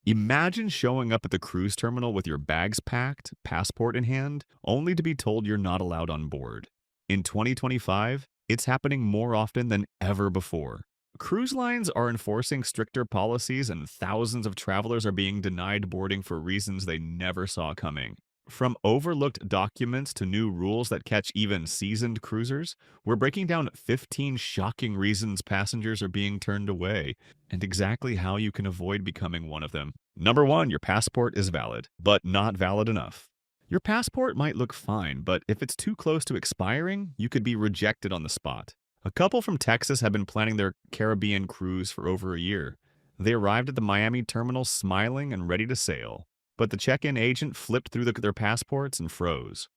Imagine showing up at the cruise terminal with your bags packed, passport in hand, only to be told you're not allowed on board. In 2025, it's happening more often than ever before. Cruise lines are enforcing stricter policies, and thousands of travelers are being denied boarding for reasons they never saw coming. From overlooked documents to new rules that catch even seasoned cruisers, we're breaking down 15 shocking reasons passengers are being turned away and exactly how you can avoid becoming one of them. Number one, your passport is valid, but not valid enough. Your passport might look fine, but if it's too close to expiring, you could be rejected on the spot. A couple from Texas have been planning their Caribbean cruise for over a year. They arrived at the Miami terminal smiling and ready to sail, but the check-in agent flipped through their passports and froze.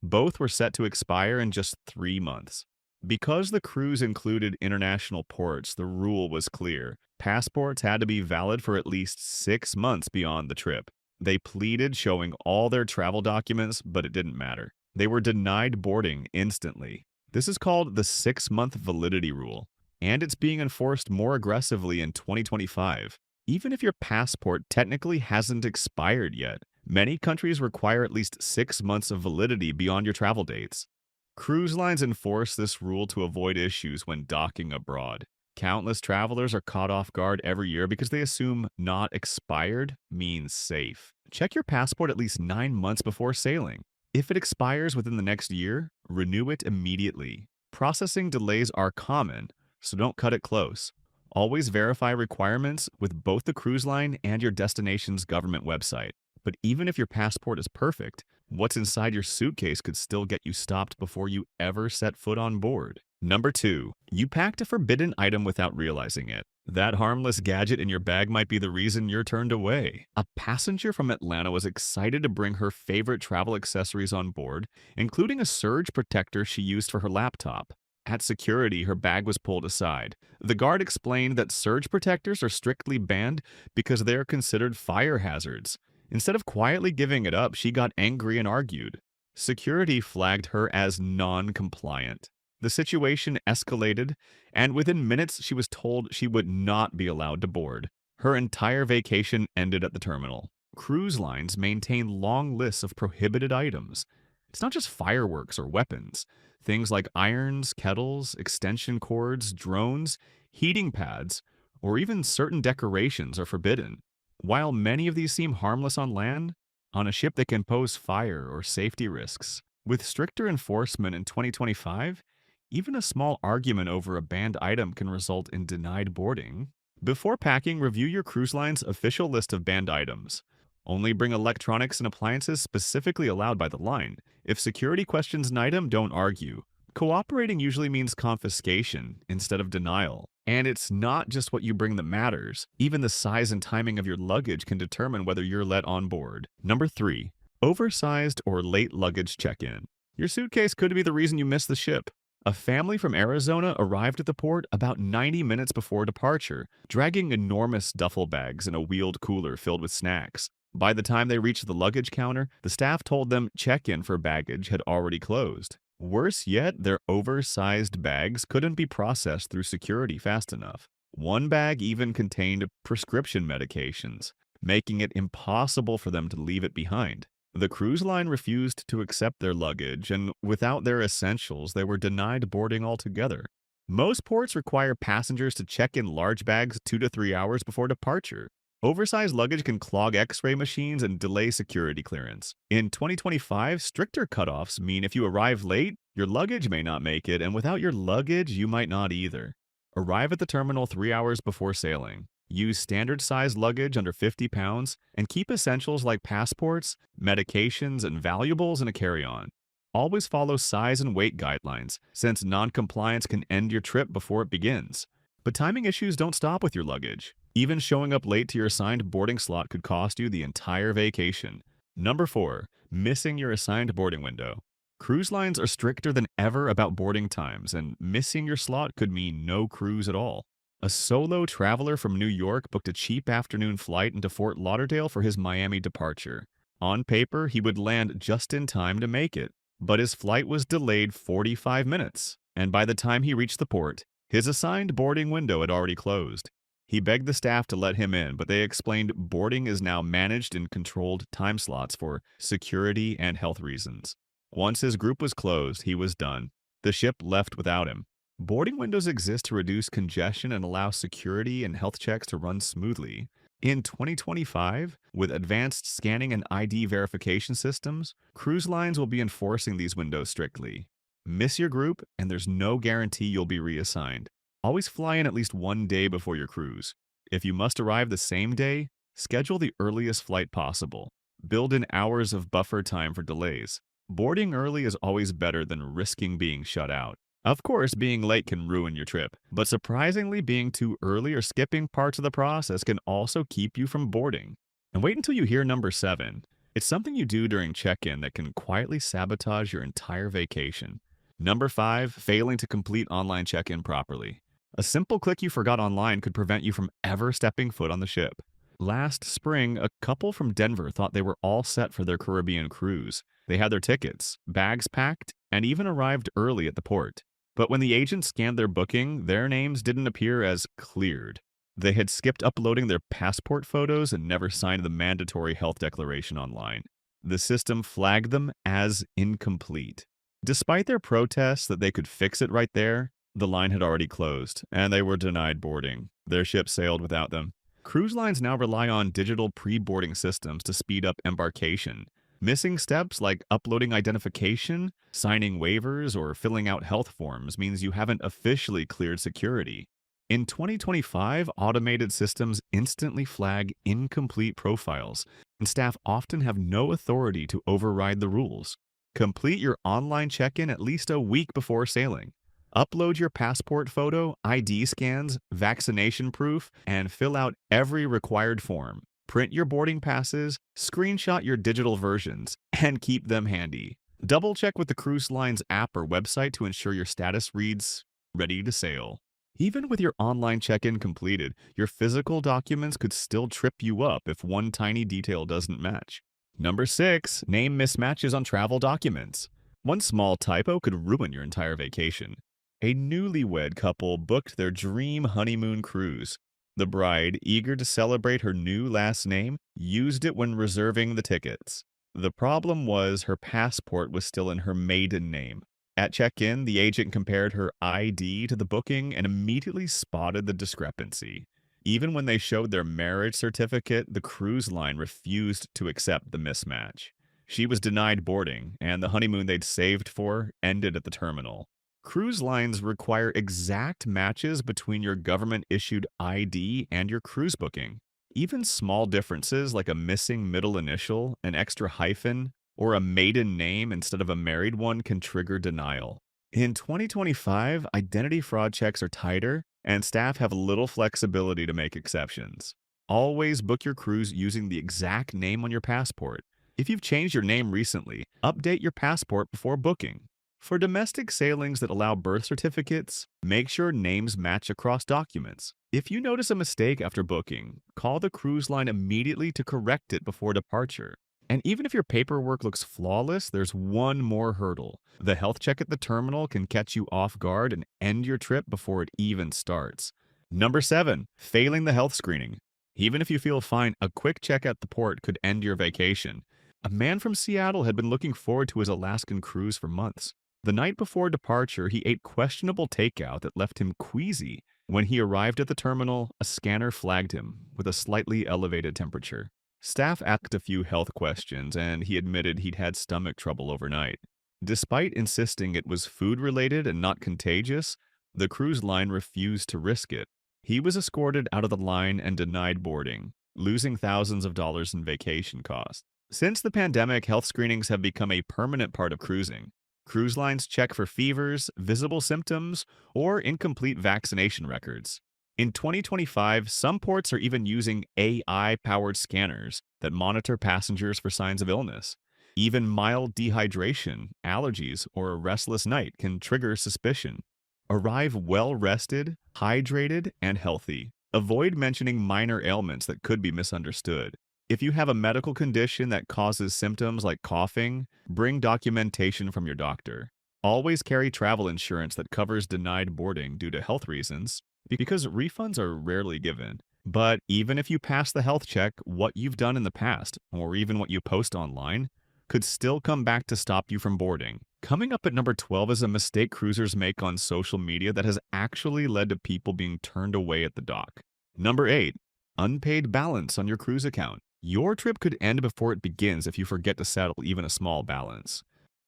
Both were set to expire in just 3 months. Because the cruise included international ports, the rule was clear. Passports had to be valid for at least 6 months beyond the trip. They pleaded showing all their travel documents, but it didn't matter. They were denied boarding instantly. This is called the 6-month validity rule, and it's being enforced more aggressively in 2025. Even if your passport technically hasn't expired yet, many countries require at least 6 months of validity beyond your travel dates. Cruise lines enforce this rule to avoid issues when docking abroad. Countless travelers are caught off guard every year because they assume not expired means safe. Check your passport at least 9 months before sailing. If it expires within the next year, renew it immediately. Processing delays are common, so don't cut it close. Always verify requirements with both the cruise line and your destination's government website. But even if your passport is perfect, what's inside your suitcase could still get you stopped before you ever set foot on board. Number two, you packed a forbidden item without realizing it. That harmless gadget in your bag might be the reason you're turned away. A passenger from Atlanta was excited to bring her favorite travel accessories on board, including a surge protector she used for her laptop. At security, her bag was pulled aside. The guard explained that surge protectors are strictly banned because they are considered fire hazards. Instead of quietly giving it up, she got angry and argued. Security flagged her as non-compliant. The situation escalated, and within minutes she was told she would not be allowed to board. Her entire vacation ended at the terminal. Cruise lines maintain long lists of prohibited items. It's not just fireworks or weapons. Things like irons, kettles, extension cords, drones, heating pads, or even certain decorations are forbidden. While many of these seem harmless on land, on a ship they can pose fire or safety risks. With stricter enforcement in 2025, even a small argument over a banned item can result in denied boarding. Before packing, review your cruise line's official list of banned items. Only bring electronics and appliances specifically allowed by the line. If security questions an item, don't argue. Cooperating usually means confiscation instead of denial. And it's not just what you bring that matters. Even the size and timing of your luggage can determine whether you're let on board. Number three, oversized or late luggage check-in. Your suitcase could be the reason you missed the ship. A family from Arizona arrived at the port about 90 minutes before departure, dragging enormous duffel bags and a wheeled cooler filled with snacks. By the time they reached the luggage counter, the staff told them check-in for baggage had already closed. Worse yet, their oversized bags couldn't be processed through security fast enough. One bag even contained prescription medications, making it impossible for them to leave it behind. The cruise line refused to accept their luggage, and without their essentials, they were denied boarding altogether. Most ports require passengers to check in large bags 2 to 3 hours before departure. Oversized luggage can clog X-ray machines and delay security clearance. In 2025, stricter cutoffs mean if you arrive late, your luggage may not make it, and without your luggage, you might not either. Arrive at the terminal 3 hours before sailing. Use standard-sized luggage under 50 pounds, and keep essentials like passports, medications, and valuables in a carry-on. Always follow size and weight guidelines, since non-compliance can end your trip before it begins. But timing issues don't stop with your luggage. Even showing up late to your assigned boarding slot could cost you the entire vacation. Number four, missing your assigned boarding window. Cruise lines are stricter than ever about boarding times, and missing your slot could mean no cruise at all. A solo traveler from New York booked a cheap afternoon flight into Fort Lauderdale for his Miami departure. On paper, he would land just in time to make it, but his flight was delayed 45 minutes, and by the time he reached the port, his assigned boarding window had already closed. He begged the staff to let him in, but they explained boarding is now managed in controlled time slots for security and health reasons. Once his group was closed, he was done. The ship left without him. Boarding windows exist to reduce congestion and allow security and health checks to run smoothly. In 2025, with advanced scanning and ID verification systems, cruise lines will be enforcing these windows strictly. Miss your group, and there's no guarantee you'll be reassigned. Always fly in at least one day before your cruise. If you must arrive the same day, schedule the earliest flight possible. Build in hours of buffer time for delays. Boarding early is always better than risking being shut out. Of course, being late can ruin your trip, but surprisingly, being too early or skipping parts of the process can also keep you from boarding. And wait until you hear number 7. It's something you do during check-in that can quietly sabotage your entire vacation. Number 5, failing to complete online check-in properly. A simple click you forgot online could prevent you from ever stepping foot on the ship. Last spring, a couple from Denver thought they were all set for their Caribbean cruise. They had their tickets, bags packed, and even arrived early at the port. But when the agent scanned their booking, their names didn't appear as cleared. They had skipped uploading their passport photos and never signed the mandatory health declaration online. The system flagged them as incomplete. Despite their protests that they could fix it right there, the line had already closed, and they were denied boarding. Their ship sailed without them. Cruise lines now rely on digital pre-boarding systems to speed up embarkation. Missing steps like uploading identification, signing waivers, or filling out health forms means you haven't officially cleared security. In 2025, automated systems instantly flag incomplete profiles, and staff often have no authority to override the rules. Complete your online check-in at least a week before sailing. Upload your passport photo, ID scans, vaccination proof, and fill out every required form. Print your boarding passes, screenshot your digital versions, and keep them handy. Double-check with the cruise line's app or website to ensure your status reads ready to sail. Even with your online check-in completed, your physical documents could still trip you up if one tiny detail doesn't match. Number 6, name mismatches on travel documents. One small typo could ruin your entire vacation. A newlywed couple booked their dream honeymoon cruise. The bride, eager to celebrate her new last name, used it when reserving the tickets. The problem was her passport was still in her maiden name. At check-in, the agent compared her ID to the booking and immediately spotted the discrepancy. Even when they showed their marriage certificate, the cruise line refused to accept the mismatch. She was denied boarding, and the honeymoon they'd saved for ended at the terminal. Cruise lines require exact matches between your government-issued ID and your cruise booking. Even small differences like a missing middle initial, an extra hyphen, or a maiden name instead of a married one can trigger denial. In 2025, identity fraud checks are tighter, and staff have little flexibility to make exceptions. Always book your cruise using the exact name on your passport. If you've changed your name recently, update your passport before booking. For domestic sailings that allow birth certificates, make sure names match across documents. If you notice a mistake after booking, call the cruise line immediately to correct it before departure. And even if your paperwork looks flawless, there's one more hurdle. The health check at the terminal can catch you off guard and end your trip before it even starts. Number 7, failing the health screening. Even if you feel fine, a quick check at the port could end your vacation. A man from Seattle had been looking forward to his Alaskan cruise for months. The night before departure, he ate questionable takeout that left him queasy. When he arrived at the terminal, a scanner flagged him with a slightly elevated temperature. Staff asked a few health questions, and he admitted he'd had stomach trouble overnight. Despite insisting it was food-related and not contagious, the cruise line refused to risk it. He was escorted out of the line and denied boarding, losing thousands of dollars in vacation costs. Since the pandemic, health screenings have become a permanent part of cruising. Cruise lines check for fevers, visible symptoms, or incomplete vaccination records. In 2025, some ports are even using AI-powered scanners that monitor passengers for signs of illness. Even mild dehydration, allergies, or a restless night can trigger suspicion. Arrive well-rested, hydrated, and healthy. Avoid mentioning minor ailments that could be misunderstood. If you have a medical condition that causes symptoms like coughing, bring documentation from your doctor. Always carry travel insurance that covers denied boarding due to health reasons. because refunds are rarely given. But even if you pass the health check, what you've done in the past, or even what you post online, could still come back to stop you from boarding. Coming up at number 12 is a mistake cruisers make on social media that has actually led to people being turned away at the dock. Number 8, unpaid balance on your cruise account. Your trip could end before it begins if you forget to settle even a small balance.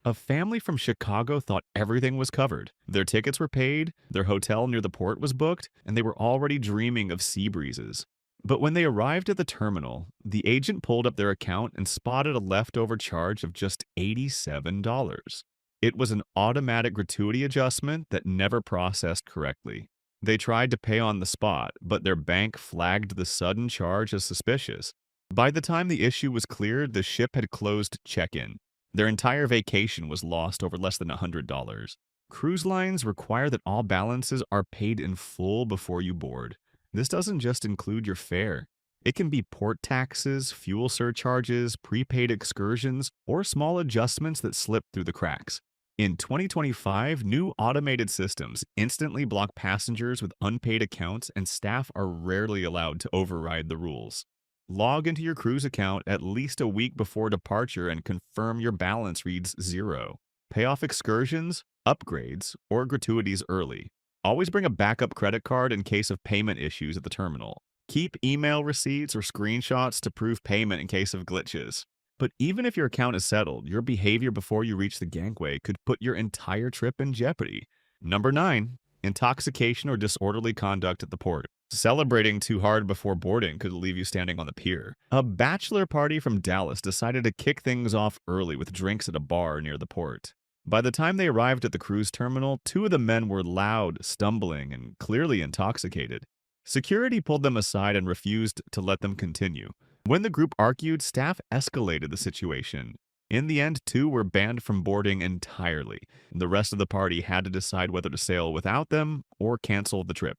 A family from Chicago thought everything was covered. Their tickets were paid, their hotel near the port was booked, and they were already dreaming of sea breezes. But when they arrived at the terminal, the agent pulled up their account and spotted a leftover charge of just $87. It was an automatic gratuity adjustment that never processed correctly. They tried to pay on the spot, but their bank flagged the sudden charge as suspicious. By the time the issue was cleared, the ship had closed check-in. Their entire vacation was lost over less than $100. Cruise lines require that all balances are paid in full before you board. This doesn't just include your fare. It can be port taxes, fuel surcharges, prepaid excursions, or small adjustments that slip through the cracks. In 2025, new automated systems instantly block passengers with unpaid accounts, and staff are rarely allowed to override the rules. Log into your cruise account at least a week before departure and confirm your balance reads zero. Pay off excursions, upgrades, or gratuities early. Always bring a backup credit card in case of payment issues at the terminal. Keep email receipts or screenshots to prove payment in case of glitches. But even if your account is settled, your behavior before you reach the gangway could put your entire trip in jeopardy. Number 9, intoxication or disorderly conduct at the port. Celebrating too hard before boarding could leave you standing on the pier. A bachelor party from Dallas decided to kick things off early with drinks at a bar near the port. By the time they arrived at the cruise terminal, 2 of the men were loud, stumbling, and clearly intoxicated. Security pulled them aside and refused to let them continue. When the group argued, staff escalated the situation. In the end, 2 were banned from boarding entirely. The rest of the party had to decide whether to sail without them or cancel the trip.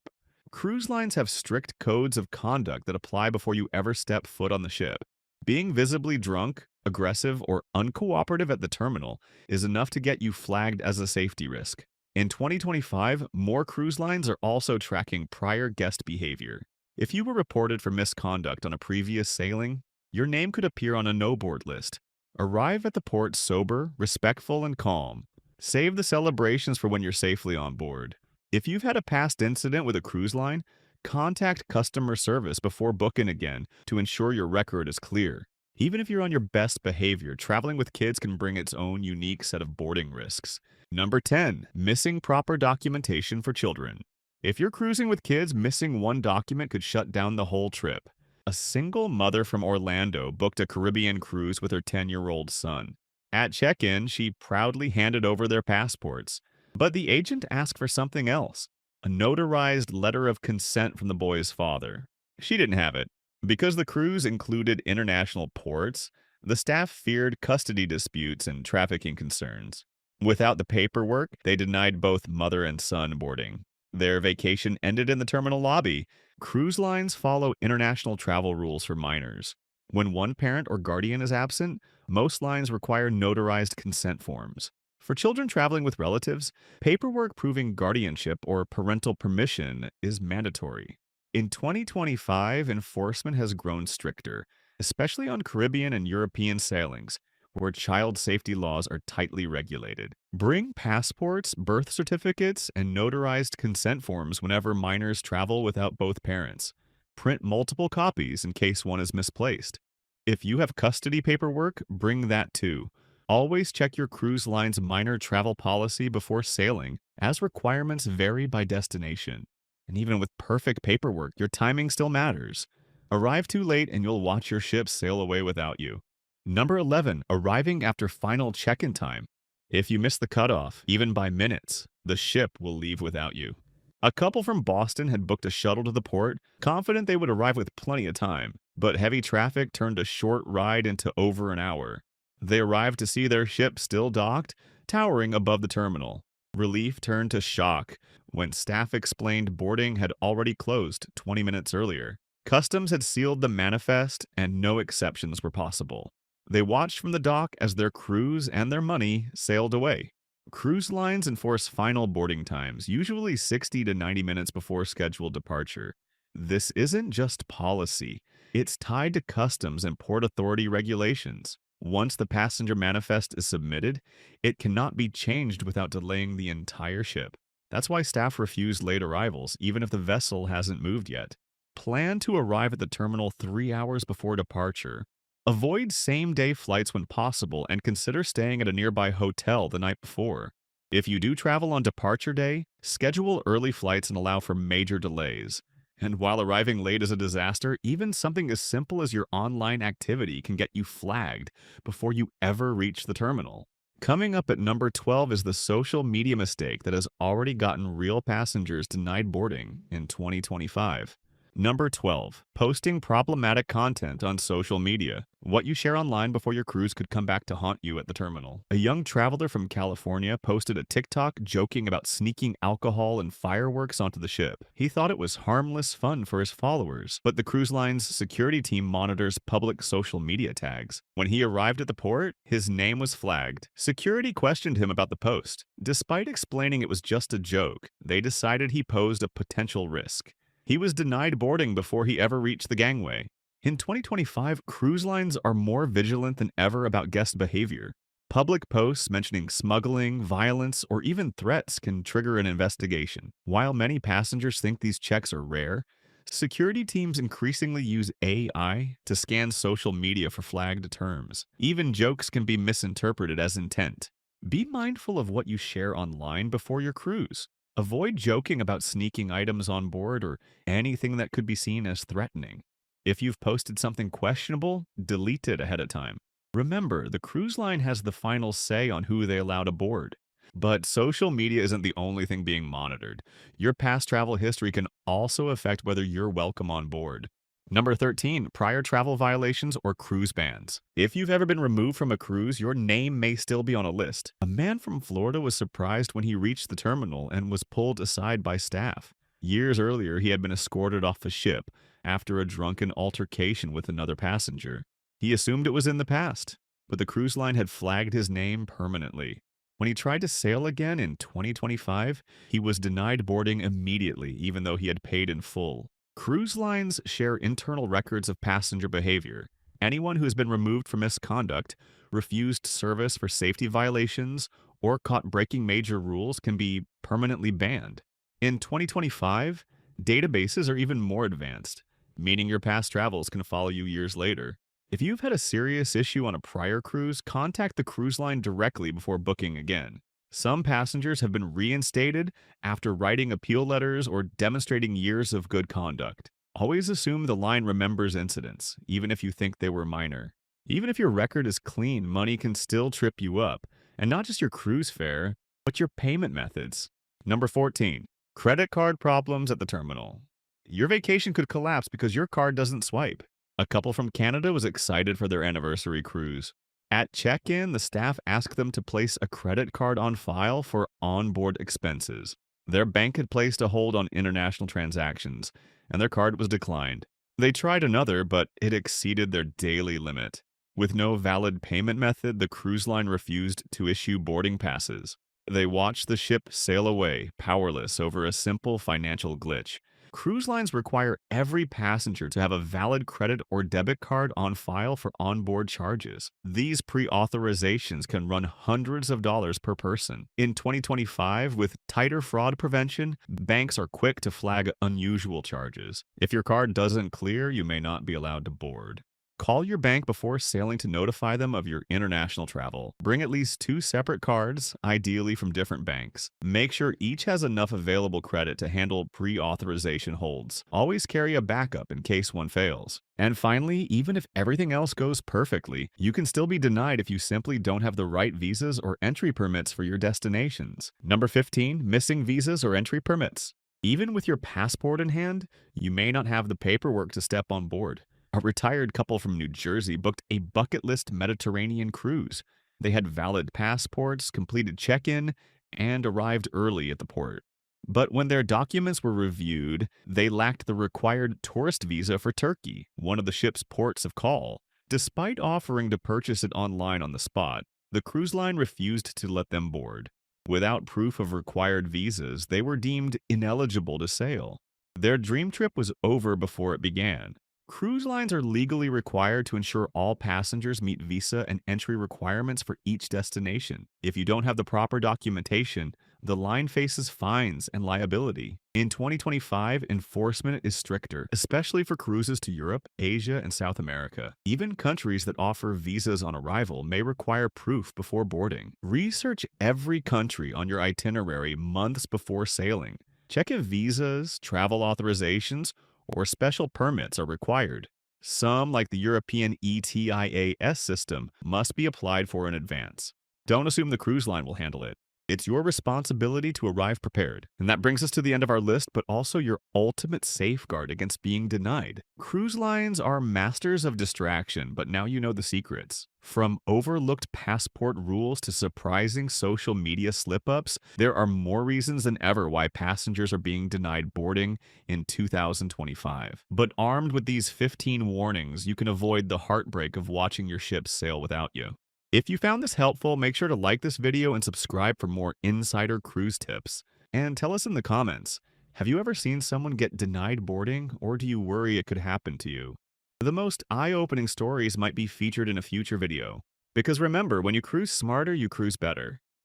Cruise lines have strict codes of conduct that apply before you ever step foot on the ship. Being visibly drunk, aggressive, or uncooperative at the terminal is enough to get you flagged as a safety risk. In 2025, more cruise lines are also tracking prior guest behavior. If you were reported for misconduct on a previous sailing, your name could appear on a no-board list. Arrive at the port sober, respectful, and calm. Save the celebrations for when you're safely on board. If you've had a past incident with a cruise line, contact customer service before booking again to ensure your record is clear. Even if you're on your best behavior, traveling with kids can bring its own unique set of boarding risks. Number 10, missing proper documentation for children. If you're cruising with kids, missing one document could shut down the whole trip. A single mother from Orlando booked a Caribbean cruise with her 10-year-old son. At check-in, she proudly handed over their passports. But the agent asked for something else, a notarized letter of consent from the boy's father. She didn't have it. Because the cruise included international ports, the staff feared custody disputes and trafficking concerns. Without the paperwork, they denied both mother and son boarding. Their vacation ended in the terminal lobby. Cruise lines follow international travel rules for minors. When one parent or guardian is absent, most lines require notarized consent forms. For children traveling with relatives, paperwork proving guardianship or parental permission is mandatory. In 2025, enforcement has grown stricter, especially on Caribbean and European sailings, where child safety laws are tightly regulated. Bring passports, birth certificates, and notarized consent forms whenever minors travel without both parents. Print multiple copies in case one is misplaced. If you have custody paperwork, bring that too. Always check your cruise line's minor travel policy before sailing, as requirements vary by destination. And even with perfect paperwork, your timing still matters. Arrive too late and you'll watch your ship sail away without you. Number 11, arriving after final check-in time. If you miss the cutoff, even by minutes, the ship will leave without you. A couple from Boston had booked a shuttle to the port, confident they would arrive with plenty of time, but heavy traffic turned a short ride into over an hour. They arrived to see their ship still docked, towering above the terminal. Relief turned to shock when staff explained boarding had already closed 20 minutes earlier. Customs had sealed the manifest and no exceptions were possible. They watched from the dock as their crews and their money sailed away. Cruise lines enforce final boarding times, usually 60 to 90 minutes before scheduled departure. This isn't just policy, it's tied to customs and port authority regulations. Once the passenger manifest is submitted, it cannot be changed without delaying the entire ship. That's why staff refuse late arrivals, even if the vessel hasn't moved yet. Plan to arrive at the terminal 3 hours before departure. Avoid same day flights when possible and consider staying at a nearby hotel the night before. If you do travel on departure day, schedule early flights and allow for major delays. And while arriving late is a disaster, even something as simple as your online activity can get you flagged before you ever reach the terminal. Coming up at number 12 is the social media mistake that has already gotten real passengers denied boarding in 2025. Number 12. Posting problematic content on social media. What you share online before your cruise could come back to haunt you at the terminal. A young traveler from California posted a TikTok joking about sneaking alcohol and fireworks onto the ship. He thought it was harmless fun for his followers, but the cruise line's security team monitors public social media tags. When he arrived at the port, his name was flagged. Security questioned him about the post. Despite explaining it was just a joke, they decided he posed a potential risk. He was denied boarding before he ever reached the gangway. In 2025, cruise lines are more vigilant than ever about guest behavior. Public posts mentioning smuggling, violence, or even threats can trigger an investigation. While many passengers think these checks are rare, security teams increasingly use AI to scan social media for flagged terms. Even jokes can be misinterpreted as intent. Be mindful of what you share online before your cruise. Avoid joking about sneaking items on board or anything that could be seen as threatening. If you've posted something questionable, delete it ahead of time. Remember, the cruise line has the final say on who they allow to board. But social media isn't the only thing being monitored. Your past travel history can also affect whether you're welcome on board. Number 13, prior travel violations or cruise bans. If you've ever been removed from a cruise, your name may still be on a list. A man from Florida was surprised when he reached the terminal and was pulled aside by staff. Years earlier, he had been escorted off a ship after a drunken altercation with another passenger. He assumed it was in the past, but the cruise line had flagged his name permanently. When he tried to sail again in 2025, he was denied boarding immediately, even though he had paid in full. Cruise lines share internal records of passenger behavior. Anyone who has been removed for misconduct, refused service for safety violations, or caught breaking major rules can be permanently banned. In 2025, databases are even more advanced, meaning your past travels can follow you years later. If you've had a serious issue on a prior cruise, contact the cruise line directly before booking again. Some passengers have been reinstated after writing appeal letters or demonstrating years of good conduct. Always assume the line remembers incidents, even if you think they were minor. Even if your record is clean, money can still trip you up, and not just your cruise fare, but your payment methods. Number 14. Credit card problems at the terminal. Your vacation could collapse because your card doesn't swipe. A couple from Canada was excited for their anniversary cruise. At check-in, the staff asked them to place a credit card on file for onboard expenses. Their bank had placed a hold on international transactions, and their card was declined. They tried another, but it exceeded their daily limit. With no valid payment method, the cruise line refused to issue boarding passes. They watched the ship sail away, powerless over a simple financial glitch. Cruise lines require every passenger to have a valid credit or debit card on file for onboard charges. These pre-authorizations can run hundreds of dollars per person. In 2025, with tighter fraud prevention, banks are quick to flag unusual charges. If your card doesn't clear, you may not be allowed to board. Call your bank before sailing to notify them of your international travel. Bring at least 2 separate cards, ideally from different banks. Make sure each has enough available credit to handle pre-authorization holds. Always carry a backup in case one fails. And finally, even if everything else goes perfectly, you can still be denied if you simply don't have the right visas or entry permits for your destinations. Number 15, missing visas or entry permits. Even with your passport in hand, you may not have the paperwork to step on board. A retired couple from New Jersey booked a bucket list Mediterranean cruise. They had valid passports, completed check-in, and arrived early at the port. But when their documents were reviewed, they lacked the required tourist visa for Turkey, one of the ship's ports of call. Despite offering to purchase it online on the spot, the cruise line refused to let them board. Without proof of required visas, they were deemed ineligible to sail. Their dream trip was over before it began. Cruise lines are legally required to ensure all passengers meet visa and entry requirements for each destination. If you don't have the proper documentation, the line faces fines and liability. In 2025, enforcement is stricter, especially for cruises to Europe, Asia, and South America. Even countries that offer visas on arrival may require proof before boarding. Research every country on your itinerary months before sailing. Check if visas, travel authorizations, or special permits are required. Some, like the European ETIAS system, must be applied for in advance. Don't assume the cruise line will handle it. It's your responsibility to arrive prepared. And that brings us to the end of our list, but also your ultimate safeguard against being denied. Cruise lines are masters of distraction, but now you know the secrets. From overlooked passport rules to surprising social media slip-ups, there are more reasons than ever why passengers are being denied boarding in 2025. But armed with these 15 warnings, you can avoid the heartbreak of watching your ship sail without you. If you found this helpful, make sure to like this video and subscribe for more insider cruise tips. And tell us in the comments, have you ever seen someone get denied boarding, or do you worry it could happen to you? The most eye-opening stories might be featured in a future video. Because remember, when you cruise smarter, you cruise better.